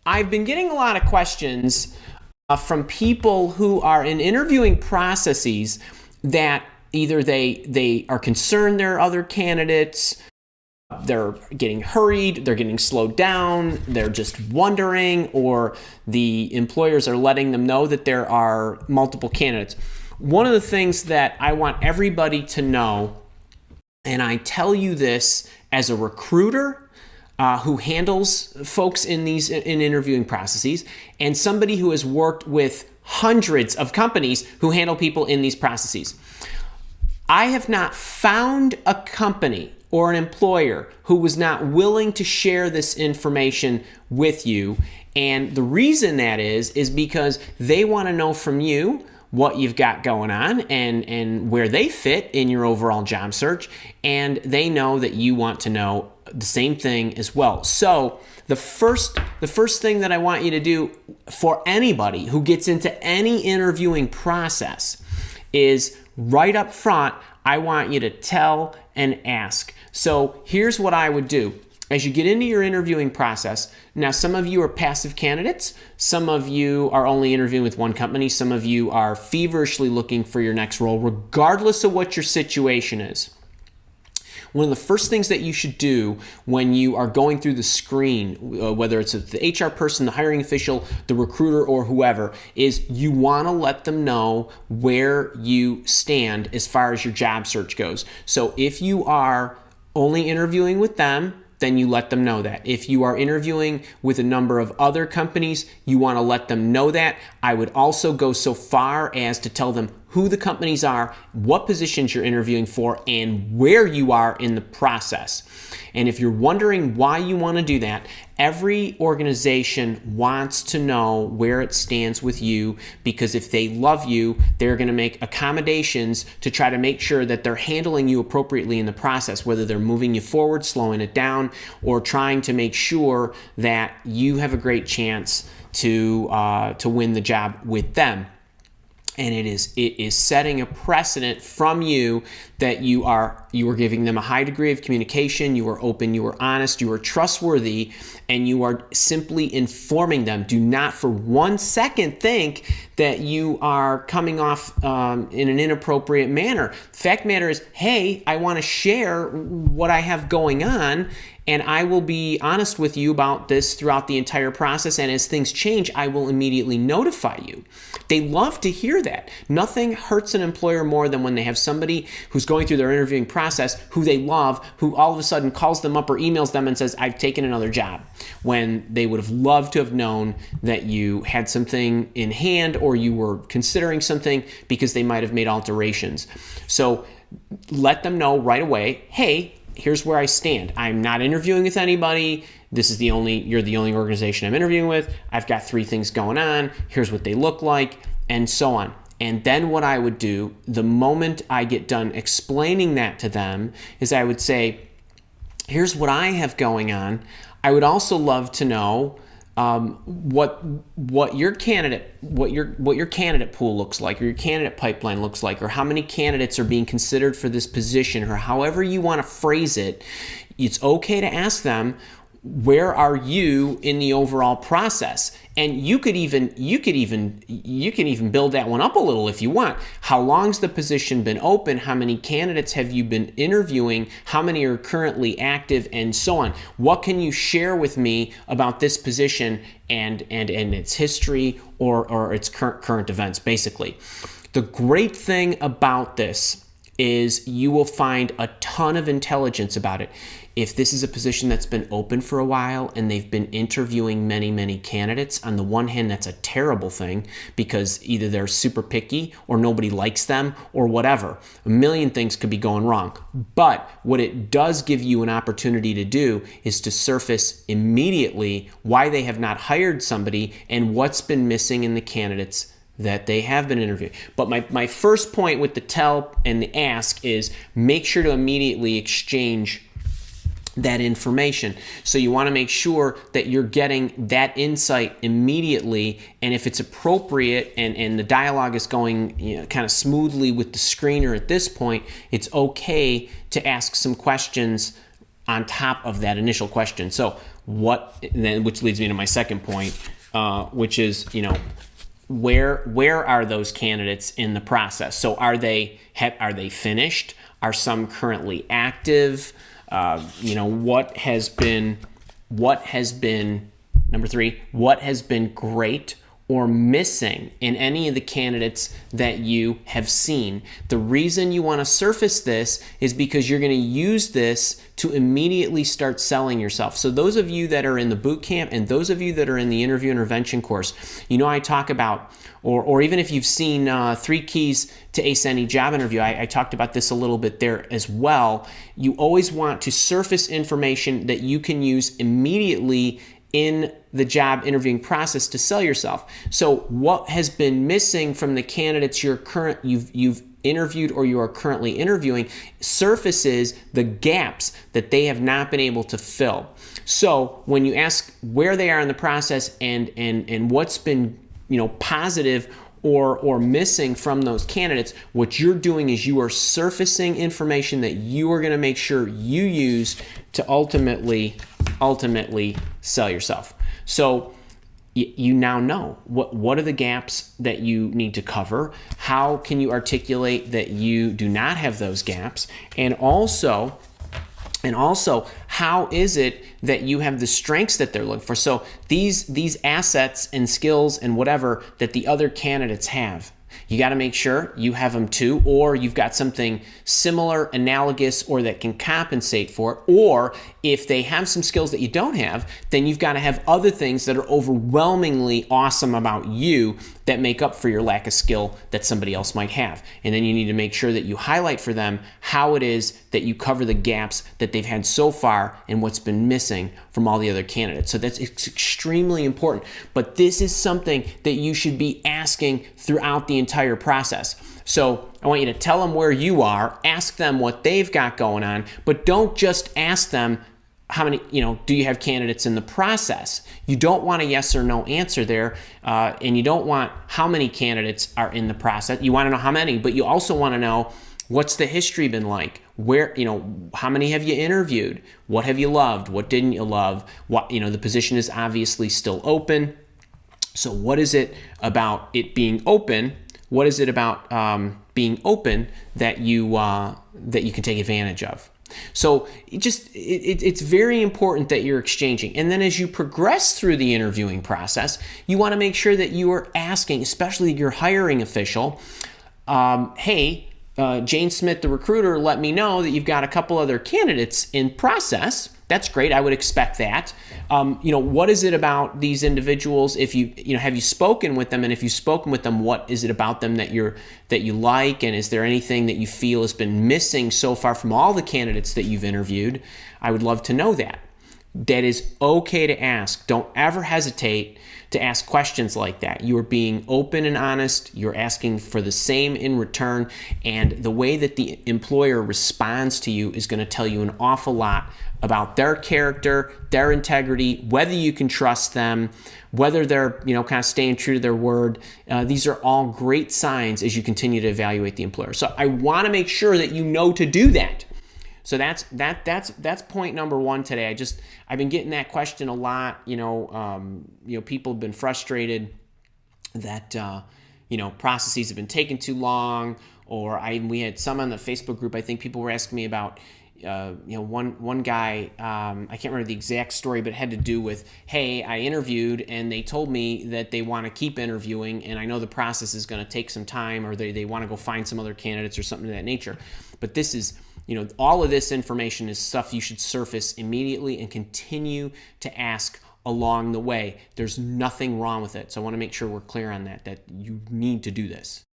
I've been getting a lot of questions from people who are in interviewing processes that either they are concerned there are other candidates, they're getting hurried, they're getting slowed down, they're just wondering, or the employers are letting them know that there are multiple candidates. One of the things that I want everybody to know, and I tell you this as a recruiter who handles folks in interviewing processes, and somebody who has worked with hundreds of companies who handle people in these processes. I have not found a company or an employer who was not willing to share this information with you. And the reason that is because they want to know from you what you've got going on and where they fit in your overall job search. And they know that you want to know the same thing as well. So the first thing that I want you to do for anybody who gets into any interviewing process is right up front, I want you to tell and ask. So here's what I would do. As you get into your interviewing process, now some of you are passive candidates, some of you are only interviewing with one company, some of you are feverishly looking for your next role, regardless of what your situation is. One of the first things that you should do when you are going through the screen, whether it's the HR person, the hiring official, the recruiter, or whoever, is you want to let them know where you stand as far as your job search goes. So if you are only interviewing with them, then you let them know that. If you are interviewing with a number of other companies, you want to let them know that. I would also go so far as to tell them who the companies are, what positions you're interviewing for, and where you are in the process. And if you're wondering why you want to do that, every organization wants to know where it stands with you, because if they love you, they're going to make accommodations to try to make sure that they're handling you appropriately in the process, whether they're moving you forward, slowing it down, or trying to make sure that you have a great chance to win the job with them. And it is setting a precedent from you that you are giving them a high degree of communication, you are open, you are honest, you are trustworthy, and you are simply informing them. Do not for 1 second think that you are coming off in an inappropriate manner. The fact of the matter is, hey, I want to share what I have going on, and I will be honest with you about this throughout the entire process. And as things change, I will immediately notify you. They love to hear that. Nothing hurts an employer more than when they have somebody who's going through their interviewing process who they love, who all of a sudden calls them up or emails them and says, I've taken another job, when they would have loved to have known that you had something in hand or you were considering something, because they might have made alterations. So let them know right away, hey, here's where I stand. I'm not interviewing with anybody. You're the only organization I'm interviewing with. I've got 3 things going on. Here's what they look like, and so on. And then what I would do, the moment I get done explaining that to them, is I would say, here's what I have going on. I would also love to know what your candidate pool looks like, or your candidate pipeline looks like, or how many candidates are being considered for this position, or however you want to phrase it. It's okay to ask them, where are you in the overall process? And you could even build that one up a little if you want. How long's the position been open? How many candidates have you been interviewing? How many are currently active, and so on? What can you share with me about this position and its history or its current events, basically? The great thing about this is you will find a ton of intelligence about it. If this is a position that's been open for a while and they've been interviewing many, many candidates, on the one hand, that's a terrible thing, because either they're super picky or nobody likes them or whatever. A million things could be going wrong. But what it does give you an opportunity to do is to surface immediately why they have not hired somebody and what's been missing in the candidates that they have been interviewing. But my first point with the tell and the ask is make sure to immediately exchange that information. So you want to make sure that you're getting that insight immediately, and if it's appropriate and the dialogue is going kind of smoothly with the screener at this point, it's okay to ask some questions on top of that initial question. So which leads me to my second point, which is, where are those candidates in the process? So are they finished? Are some currently active? What has been number 3, what has been great or missing in any of the candidates that you have seen? The reason you want to surface this is because you're going to use this to immediately start selling yourself. So those of you that are in the boot camp and those of you that are in the interview intervention course, I talk about, or even if you've seen 3 Keys to Ace Any Job Interview, I talked about this a little bit there as well. You always want to surface information that you can use immediately in the job interviewing process to sell yourself. So what has been missing from the candidates you've interviewed or you are currently interviewing surfaces the gaps that they have not been able to fill. So when you ask where they are in the process and what's been positive or missing from those candidates, what you're doing is you are surfacing information that you are going to make sure you use to ultimately sell yourself. So you now know what are the gaps that you need to cover, how can you articulate that you do not have those gaps, and also how is it that you have the strengths that they're looking for. So these assets and skills and whatever that the other candidates have, you got to make sure you have them too, or you've got something similar, analogous, or that can compensate for it. Or if they have some skills that you don't have, then you've got to have other things that are overwhelmingly awesome about you that make up for your lack of skill that somebody else might have. And then you need to make sure that you highlight for them how it is that you cover the gaps that they've had so far and what's been missing from all the other candidates. So that's extremely important. But this is something that you should be asking throughout the entire process. So I want you to tell them where you are, ask them what they've got going on, but don't just ask them how many, do you have candidates in the process? You don't want a yes or no answer there, and you don't want how many candidates are in the process. You want to know how many, but you also want to know what's the history been like? Where, how many have you interviewed? What have you loved? What didn't you love? What, the position is obviously still open. So what is it about it being open? What is it about being open that you can take advantage of? So it's very important that you're exchanging. And then as you progress through the interviewing process, you want to make sure that you are asking, especially your hiring official, hey, Jane Smith, the recruiter, let me know that you've got a couple other candidates in process. That's great. I would expect that. What is it about these individuals? If have you spoken with them, and if you've spoken with them, what is it about them that you like? And is there anything that you feel has been missing so far from all the candidates that you've interviewed? I would love to know that. That is okay to ask. Don't ever hesitate to ask questions like that. You are being open and honest. You're asking for the same in return. And the way that the employer responds to you is going to tell you an awful lot about their character, their integrity, whether you can trust them, whether they're kind of staying true to their word. These are all great signs as you continue to evaluate the employer. So I want to make sure that you know to do that. So that's point number 1 today. I've been getting that question a lot. People have been frustrated that processes have been taking too long, or we had some on the Facebook group. I think people were asking me about one guy, I can't remember the exact story, but it had to do with, hey, I interviewed and they told me that they want to keep interviewing, and I know the process is going to take some time, or they want to go find some other candidates or something of that nature. But this is, all of this information is stuff you should surface immediately and continue to ask along the way. There's nothing wrong with it. So I want to make sure we're clear on that you need to do this.